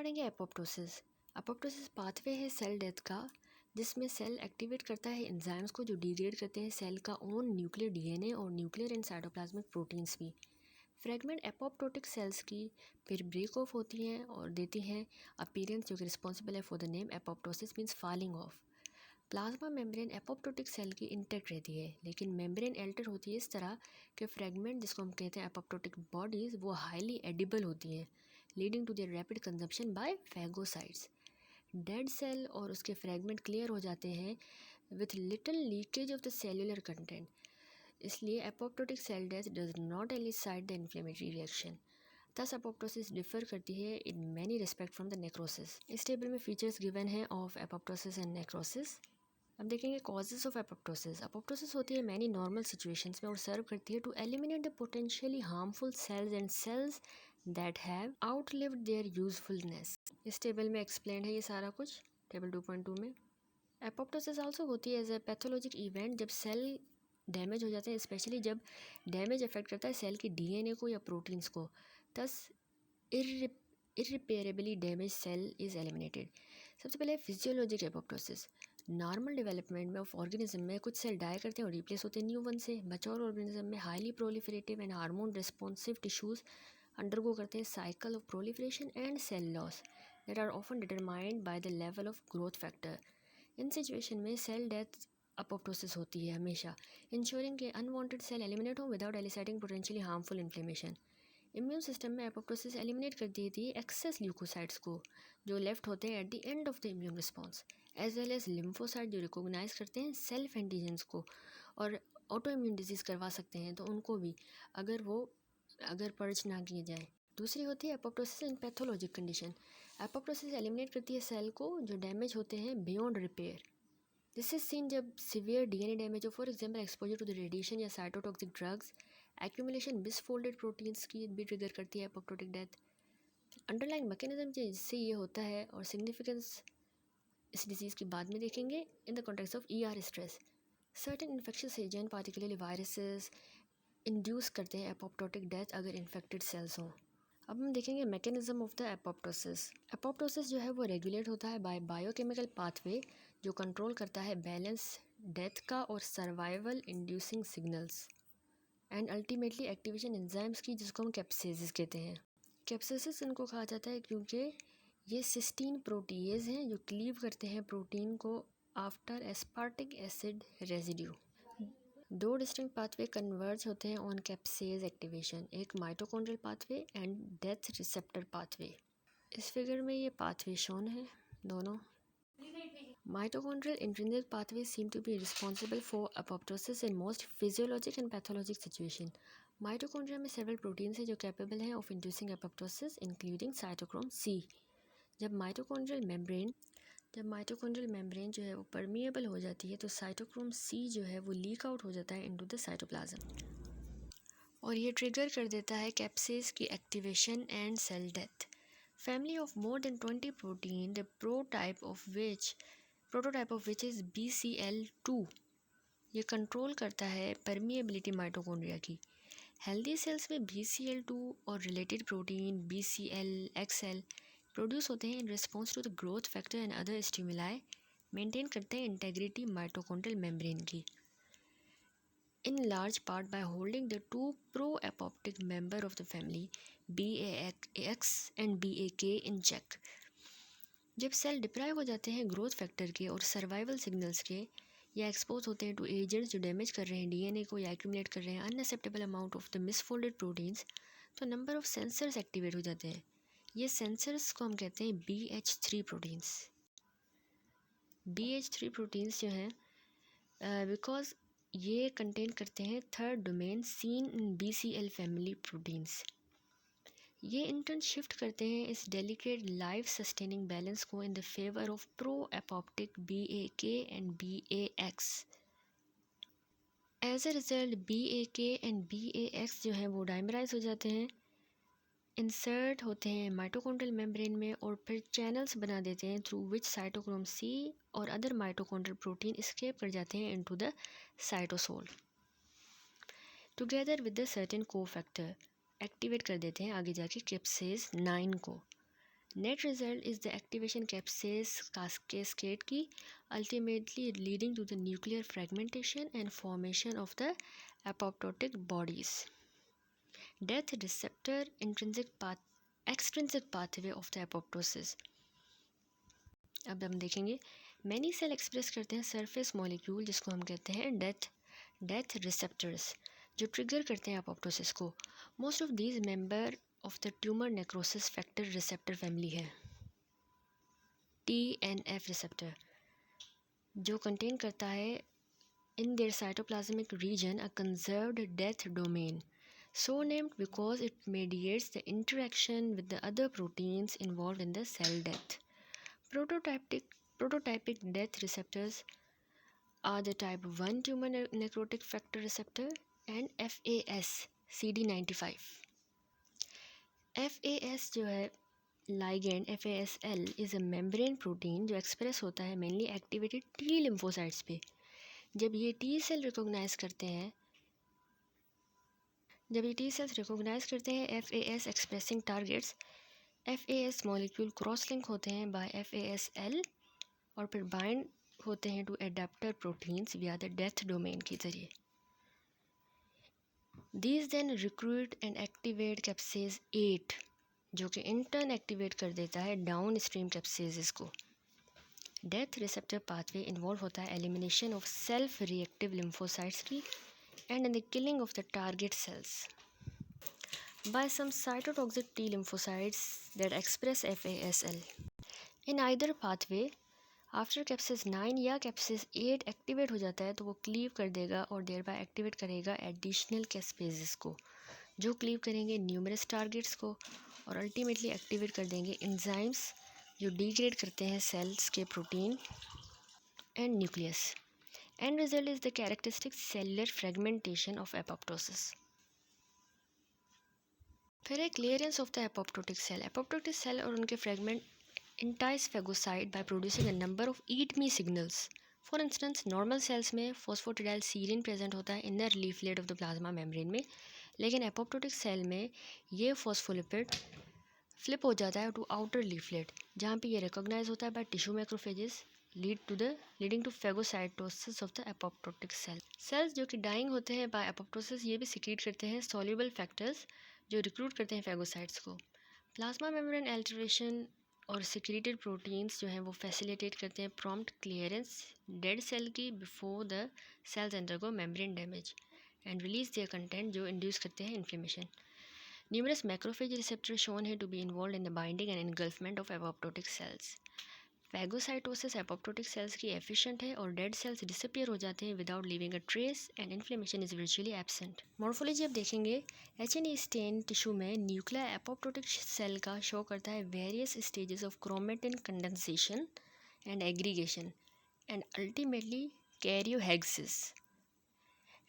पढ़ेंगे apoptosis. Apoptosis pathway है cell death का, जिसमें सेल एक्टिवेट करता है एंजाइम्स को जो डिग्रेड करते हैं सेल का ओन न्यूक्लियर डीएनए और न्यूक्लियर एंड साइटोप्लाज्मिक प्रोटीन्स भी। फ्रेगमेंट एपोप्टोटिक सेल्स की फिर ब्रेक ऑफ होती हैं और देती हैं अपीयरेंस जो कि रिस्पॉन्सिबल है for the name apoptosis means falling off. Plasma membrane apoptotic cell की इंटैक्ट रहती है, लेकिन मेम्ब्रेन एल्टर होती है इस तरह कि फ्रेगमेंट जिसको हम कहते हैं एपोप्टोटिक बॉडीज़ वो हाईली एडिबल होती हैं, leading to their rapid consumption by phagocytes. Dead cell और उसके फ्रेगमेंट क्लियर हो जाते हैं with little leakage of the cellular content, इसलिए apoptotic cell death does not elicit the inflammatory reaction. Thus apoptosis differ करती है in many respect from the necrosis. इस table में फीचर्स गिवन हैं ऑफ एपोप्टोसिस एंड नेक्रोसिस। अब देखेंगे causes of apoptosis. Apoptosis होती है मैनी नॉर्मल सिचुएशंस में और सर्व करती है to eliminate the potentially harmful cells and cells that have outlived their usefulness. इस टेबल में एक्सप्लेन है ये सारा कुछ टेबल 2.2 में। एपोप्टोसिस आल्सो होती है एज ए पैथोलॉजिक इवेंट जब सेल डैमेज हो जाते हैं, स्पेशली जब डैमेज अफेक्ट करता है सेल की डीएनए को या प्रोटीन्स को। Thus irreparably damaged cell is eliminated। सबसे पहले फिजियोलॉजिक एपोप्टोसिस। नॉर्मल डेवलपमेंट में ऑफ ऑर्गेनिज्म में कुछ सेल डाई करते हैं और रिप्लेस होते हैं न्यू वन से। मैच्योर ऑर्गेनिज्म में highly proliferative and hormone responsive tissues undergo करते हैं cycle of proliferation and cell loss that are often determined by the level of growth factor. इन सिचुएशन में सेल डेथ एपोप्टोसिस होती है हमेशा, ensuring के अनवांटेड सेल एलिमिनेट हो without eliciting potentially harmful inflammation. Immune system में apoptosis eliminate कर दी थी एक्सेस ल्यूकोसाइट्स को जो लेफ्ट होते हैं at the end of the immune response, as well as lymphocyte जो रिकॉग्नाइज करते हैं सेल्फ एंटीजेंस को और ऑटो इम्यून डिजीज़ करवा सकते हैं तो उनको भी अगर पर्च ना किए जाए। दूसरी होती है apoptosis in pathologic condition. Apoptosis eliminate करती है सेल को जो डैमेज होते हैं beyond repair. This is seen जब सीवियर डीएनए डैमेज हो, for example exposure to the radiation या cytotoxic drugs. Accumulation misfolded proteins की भी ट्रिगर करती है एपोप्टोटिक डेथ। अंडरलाइन मैकेनिज्म जिससे ये होता है और सिग्निफिकेंस इस डिजीज़ की बाद में देखेंगे in the context of ER stress. Certain infectious agent particularly viruses induce करते हैं एपोप्टोटिक डेथ अगर इन्फेक्टेड सेल्स हों। अब हम देखेंगे mechanism of the apoptosis. Apoptosis जो है वो रेगुलेट होता है बाय बायोकेमिकल पाथवे जो कंट्रोल करता है बैलेंस डेथ का और survival inducing signals and ultimately activation enzymes की जिसको हम कैप्सेसिस कहते हैं। कैप्सेसिस इनको कहा जाता है क्योंकि ये सिस्टीन प्रोटीएज हैं जो क्लीव करते हैं प्रोटीन को आफ्टर एस्पार्टिक एसिड रेजिड्यू। दो डिस्टिंक्ट पाथवे कन्वर्ज होते हैं ऑन कैप्सेज एक्टिवेशन, एक mitochondrial pathway and death receptor pathway. इस फिगर में ये पाथवे शोन है दोनों। Mitochondrial intrinsic pathways seem to be responsible for apoptosis in most physiologic and pathologic situation. Mitochondria में several proteins हैं जो capable हैं of inducing apoptosis, including cytochrome C. जब mitochondrial membrane जो है वो permeable हो जाती है तो cytochrome C जो है वो leak out हो जाता है into the cytoplasm और ये trigger कर देता है कैप्सेज की activation and cell death. Family of more than 20 protein, the prototype of which is BCL2, ये कंट्रोल करता है परमिएबिलिटी माइटोकॉन्ड्रिया की। हेल्दी सेल्स में BCL2 और related protein BCL, XL produce होते हैं in response to the growth factor and other stimuli, maintain करते हैं इंटेग्रिटी माइटोकॉन्ड्रियल मेम्ब्रेन की in large part by holding the two pro-apoptic member of the family BAX and BAK in check. जब cell deprive हो जाते हैं growth factor के और survival signals के या एक्सपोज होते हैं टू एजेंट्स जो डैमेज कर रहे हैं डीएनए को या एक्यूमुलेट कर रहे हैं unacceptable amount of the misfolded proteins, तो नंबर ऑफ सेंसर्स एक्टिवेट हो जाते हैं। ये सेंसर्स को हम कहते हैं BH3 प्रोटीन्स। BH3 प्रोटीन्स जो हैं बिकॉज ये कंटेन करते हैं third domain seen in BCL family proteins. ये इंटर्न शिफ्ट करते हैं इस डेलिकेट लाइफ सस्टेनिंग बैलेंस को in the favour of pro apoptotic BAK and BAX। As a result BAK and BAX जो हैं वो डाइमराइज हो जाते हैं, इंसर्ट होते हैं माइटोकॉन्ड्रियल मेम्ब्रेन में और फिर चैनल्स बना देते हैं थ्रू विच साइटोक्रोम C और अदर माइटोकॉन्ड्रियल प्रोटीन एस्केप कर जाते हैं into the cytosol together with the certain cofactor, activate कर देते हैं आगे जाके कैप्सेज 9 को। Net result is the activation cascade की, ultimately leading to the nuclear fragmentation and formation of the apoptotic bodies. Death receptor extrinsic pathway of the apoptosis. अब हम देखेंगे मैनी सेल एक्सप्रेस करते हैं सरफेस मॉलिक्यूल जिसको हम कहते हैं डेथ रिसेप्टर्स जो ट्रिगर करते हैं अपोप्टोसिस को. Most of these member of the tumour necrosis factor receptor family है. TNF रिसेप्टर जो कंटेन करता है in their cytoplasmic region a conserved death domain, so named because it mediates the interaction with the other proteins involved in the cell death. Prototypic death receptors are the type 1 tumor necrotic factor receptor and FAS CD95. FAS जो है ligand FASL is a membrane protein जो express होता है mainly activated T lymphocytes पे. जब ये T cell recognise करते हैं FAS expressing targets, FAS molecule cross link होते हैं बाय FASL और फिर बाइंड होते हैं to adapter proteins via the death domain के जरिए. These then recruit and activate capsase 8 जो कि इंटर्न एक्टिवेट कर देता है डाउन स्ट्रीम कैप्सेजेस को. डेथ रिसेप्टर पाथवे इन्वॉल्व होता है elimination of self reactive lymphocytes की and in the killing of the target cells by some cytotoxic T lymphocytes that express FASL. In either pathway, after caspase 9 या कैप्सिस 8 activate हो जाता है तो वो cleave कर देगा और देर बाय एक्टिवेट करेगा एडिशनल कैस्पेजेस को जो क्लीव करेंगे न्यूमरस टारगेट्स को और अल्टीमेटली एक्टिवेट कर देंगे एंजाइम्स जो डिग्रेड करते हैं सेल्स के protein and nucleus. And result is the characteristic cellular fragmentation of apoptosis. फिर है clearance of the apoptotic cell. Apoptotic cell और उनके fragment entice phagocyte by producing a number of eat me signals. For instance, normal cells में phosphatidylserine present होता है inner leaflet of the plasma membrane में, लेकिन apoptotic cell में ये phospholipid flip हो जाता है to outer leaflet जहाँ पे ये recognize होता है by tissue macrophages leading to phagocytosis of the apoptotic cell. Cells जो कि dying होते हैं by apoptosis ये भी secrete करते हैं soluble factors जो recruit करते हैं phagocytes को. Plasma membrane alteration और सिक्रीटेड प्रोटीन्स जो हैं वो फैसिलिटेट करते हैं प्रॉम्प्ट क्लियरेंस डेड सेल की before the cells undergo membrane damage and release their content जो इंड्यूस करते हैं inflammation. Numerous macrophage receptor shown है to be involve in the binding and engulfment of apoptotic cells. Phagocytosis apoptotic cells की efficient है और dead cells disappear हो जाते हैं without leaving a trace and inflammation is virtually absent. Morphology अब देखेंगे H&E stain tissue में nuclear apoptotic cell का शो करता है various stages of chromatin condensation and aggregation and ultimately karyorrhexis.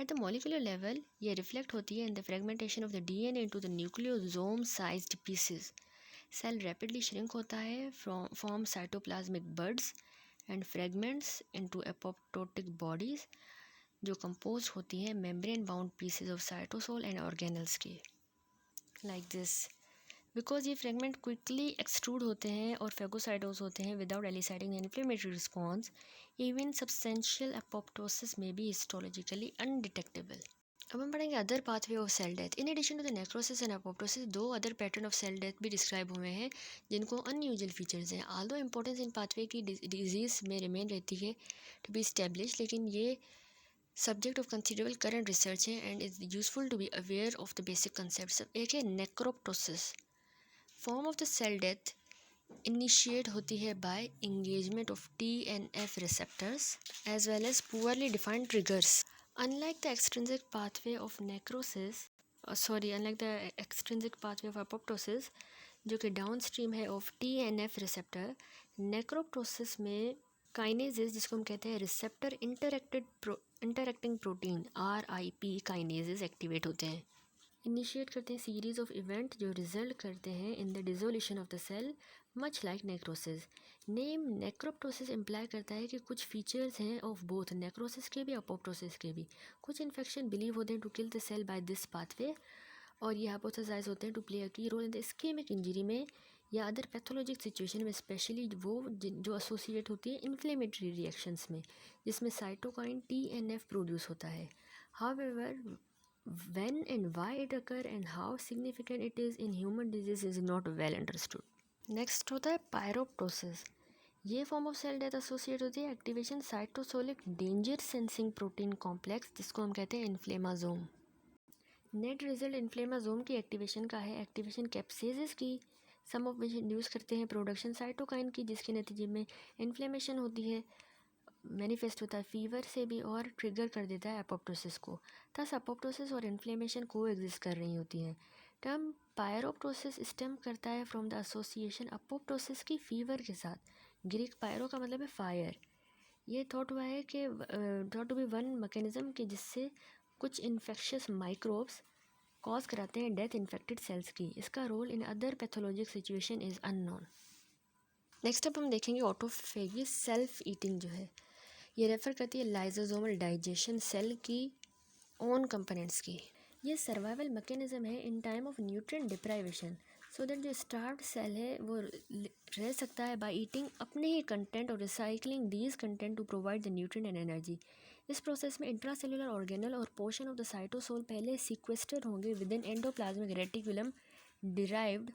At the molecular level ये reflect होती है in the fragmentation of the DNA into the nucleosome sized pieces. Cell rapidly shrink होता है form cytoplasmic buds and fragments into apoptotic bodies जो compose होती हैं membrane bound pieces of cytosol and organelles की like this. Because ये fragment quickly extrude होते हैं और फेगोसाइटोस होते हैं without eliciting inflammatory response, even substantial apoptosis में भी हिस्टोलॉजिकली अनडिटेक्टेबल. अब हम पढ़ेंगे other pathway of cell death. In addition to the necrosis and apoptosis 2 other pattern of cell death भी डिस्क्राइब हुए हैं जिनको अनयूजुअल फीचर्स हैं. आल्दो इंपॉर्टेंस इन पाथवे की डिजीज़ में रिमेन रहती है टू बी स्टेब्लिश, लेकिन ये subject of considerable current research है and is useful to be aware of the basic concept. एक है necroptosis. Form of the cell death initiate होती है by engagement of TNF receptors as well as poorly defined triggers. Unlike the extrinsic pathway of apoptosis जो कि downstream है of TNF receptor, नेक्रोप्टोसिस में kinases जिसको हम कहते हैं receptor interacting protein RIP kinases activate होते हैं. इनिशिएट करते हैं सीरीज ऑफ इवेंट जो रिजल्ट करते हैं in the dissolution of the cell much like necrosis. Name necroptosis imply करता है कि कुछ फीचर्स हैं ऑफ बोथ नेक्रोसिस के भी अपोप्टोसिस के भी. कुछ इन्फेक्शन बिलीव होते हैं to kill the cell by this pathway और ये हाइपोथेसाइज होते हैं to play a key role in the ischaemic injury में या अदर पैथोलॉजिक सिचुएशन में, स्पेशली वो जो एसोसिएट होती है इन्फ्लेमेटरी रिएक्शंस में, जिसमें साइटोकाइन TNF प्रोड्यूस होता है. However, when and why it occur and how significant it is in human disease is not well understood. Next होता है पायरोप्टोसिस. ये form of cell death associate होती है activation cytosolic danger sensing protein complex, जिसको हम कहते हैं इन्फ्लेमाजोम. Net result इन्फ्लेमाजोम की एक्टिवेशन का है. एक्टिवेशन कैप्सेसिस की, सम ऑफ विच इंड्यूस करते हैं प्रोडक्शन साइटोकाइन की, जिसके नतीजे में इन्फ्लेमेशन होती है, मैनिफेस्ट होता है फीवर से भी, और ट्रिगर कर देता है अपोप्टोसिस को. थस अपोप्टोसिस और इन्फ्लेमेशन को एग्जिस्ट कर रही होती हैं. टर्म पायरोप्टोसिस स्टेम करता है फ्रॉम द एसोसिएशन अपोप्टोसिस की फीवर के साथ. ग्रीक पायरो का मतलब है फायर. ये थॉट हुआ है कि thought to be one mechanism कि जिससे कुछ इन्फेक्शियस माइक्रोब्स कॉज कराते हैं डेथ इन्फेक्टेड सेल्स की. इसका role in other pathologic situation is unknown. Next अब हम देखेंगे ऑटोफेगी सेल्फ ईटिंग जो है, ये रेफ़र करती है लाइजोसोमल डाइजेशन सेल की ओन कंपोनेंट्स की. ये सर्वाइवल मैकेनिज्म है in time of nutrient deprivation, so that जो स्टार्व्ड सेल है वो रह सकता है बाय ईटिंग अपने ही कंटेंट और recycling these content to provide the nutrient and energy. इस प्रोसेस में इंट्रासेलुलर ऑर्गेनल और पोर्शन ऑफ द साइटोसोल पहले सीक्वेस्टर होंगे within endoplasmic reticulum derived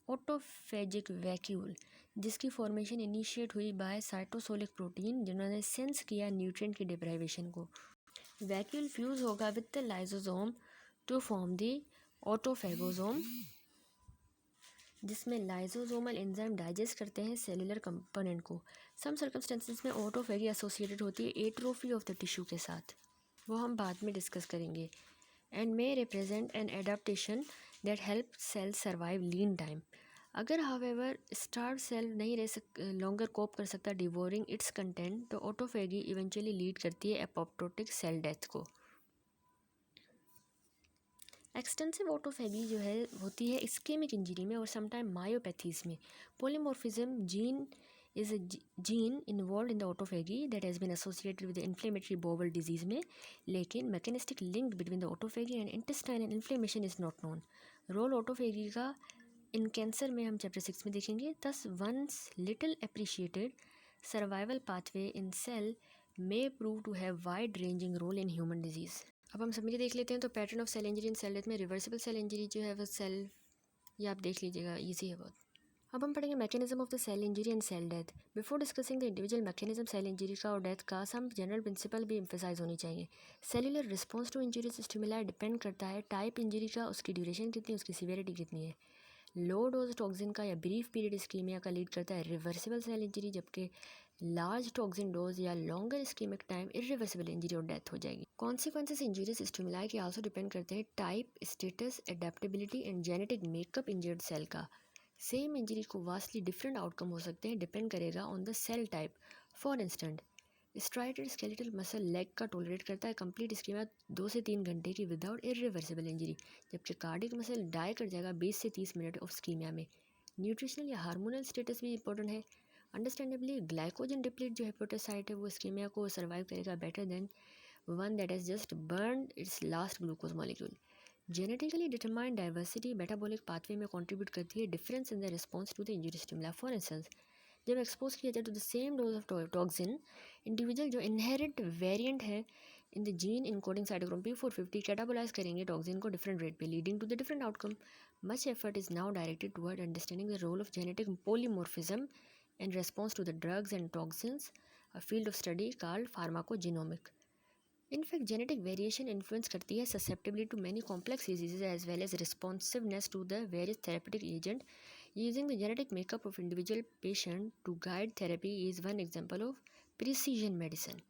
autophagic vacuole, जिसकी फॉर्मेशन इनिशिएट हुई बाय साइटोसोलिक प्रोटीन जिन्होंने सेंस किया न्यूट्रिएंट की डिप्राइवेशन को. वैक्यूल फ्यूज होगा with the lysosome to form the autophagosome, जिसमें लाइसोसोमल एंजाइम डाइजेस्ट करते हैं सेलुलर कंपोनेंट को. सम सर्कमस्टेंसेस में ऑटोफेगी एसोसिएटेड होती है एट्रोफी ऑफ द टिश्यू के साथ, वो हम बाद में डिस्कस करेंगे. And may represent an adaptation that help cell survive lean time. अगर हावेवर स्टार्व सेल नहीं लॉन्गर कोप कर सकता डिवोरिंग इट्स कंटेंट, तो ऑटोफेगी इवेंचुअली लीड करती है एपोप्टोटिक सेल डेथ को. एक्सटेंसिव ऑटोफेगी जो है होती है इस्केमिक इंजरी में और समटाइम मायोपैथीज में. Polymorphism gene is a gene involve in the autophagy that has been associated with inflammatory bowel disease में, लेकिन mechanistic link between the autophagy and intestine and inflammation is not known. Role autophagy का in cancer में हम chapter 6 में देखेंगे. Thus once little appreciated survival pathway in cell may prove to have wide ranging role in human disease. अब हम summary देख लेते हैं. तो pattern of cell injury in cell death में रिवर्सिबल सेल इंजरी जो है वो सेल, ये आप देख लीजिएगा, ईजी है बहुत. अब हम पढ़ेंगे mechanism of the cell injury and cell death. Before discussing the individual mechanism cell injury का और डेथ का, सम जनरल प्रिंसिपल भी एम्फेसाइज होनी चाहिए. Cellular response to injuries stimuli depend करता है टाइप इंजरी का, उसकी ड्यूरेशन कितनी, उसकी सीवियरिटी कितनी है. लो डोज टॉक्सिन का या ब्रीफ पीरियड इस्कीमिया का लीड करता है रिवर्सिबल सेल इंजरी, जबकि लार्ज टॉक्सिन डोज या longer ischaemic time irreversible injury और डेथ हो जाएगी. कॉन्सिक्वेंसेस इंजरीज स्टिमुलाई के आल्सो डिपेंड करते हैं type, status, adaptability and genetic makeup injured cell का. सेम इंजरी को वास्टली डिफरेंट आउटकम हो सकते हैं, डिपेंड करेगा on the cell type. For instant, striated skeletal muscle leg का टॉलरेट करता है कंप्लीट इस्कीमिया 2 से 3 घंटे की विदाउट इरिवर्सिबल इंजरी, जबकि कार्डिक मसल डाई कर जाएगा 20 से 30 मिनट ऑफ इस्कीमिया में. न्यूट्रिशनल या हार्मोनल स्टेटस भी इंपॉर्टेंट है. अंडरस्टैंडेबली ग्लाइकोजन डिप्लीट जो हेपेटोसाइट है वो इस्कीमिया को सर्वाइव करेगा better than one that has just burn its last glucose molecule. Genetically determined diversity metabolic pathway में कंट्रीब्यूट करती है difference in the response to the injury stimuli. For instance, जब expose किया जाए to the same dose of toxin, individual जो inherent variant है in the gene encoding cytochrome P450 catabolise करेंगे toxin को डिफरेंट रेट पे, leading to the different outcome. Much effort is now directed toward understanding the role of genetic polymorphism in response to the drugs and toxins, a field of study called pharmacogenomic. In fact, genetic variation influence करती है susceptibility to many complex diseases as well as responsiveness to the various therapeutic agent. Using the genetic makeup of individual patient to guide therapy is one example of precision medicine.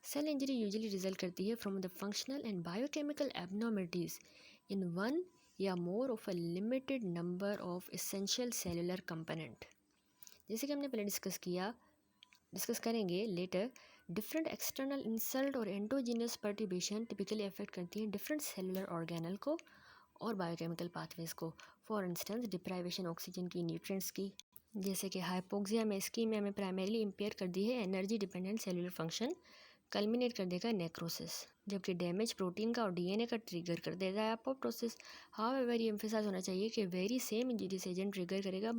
Cell injury usually result करती है from the functional and biochemical abnormalities in one या more of a limited number of essential cellular component. जैसे कि हमने पहले discuss करेंगे letter, different external insult और endogenous पर्टिब्यूशन typically affect करती हैं डिफरेंट सेलुलर ऑर्गेनल को और बायोकेमिकल पाथवेज को. फॉर इंस्टेंस, डिप्राइवेशन ऑक्सीजन की, न्यूट्रिएंट्स की, जैसे कि हाइपोक्सिया में, इस्कीमिया में प्राइमरीली इम्पेयर कर दी है energy dependent cellular function, culminate कर देगा नेक्रोसिस, जबकि डैमेज प्रोटीन का और डीएनए का ट्रिगर कर देगा एपोप्टोसिस. हाउएवर, ये एम्फेसाइज होना चाहिए कि very same injuries agent trigger करेगा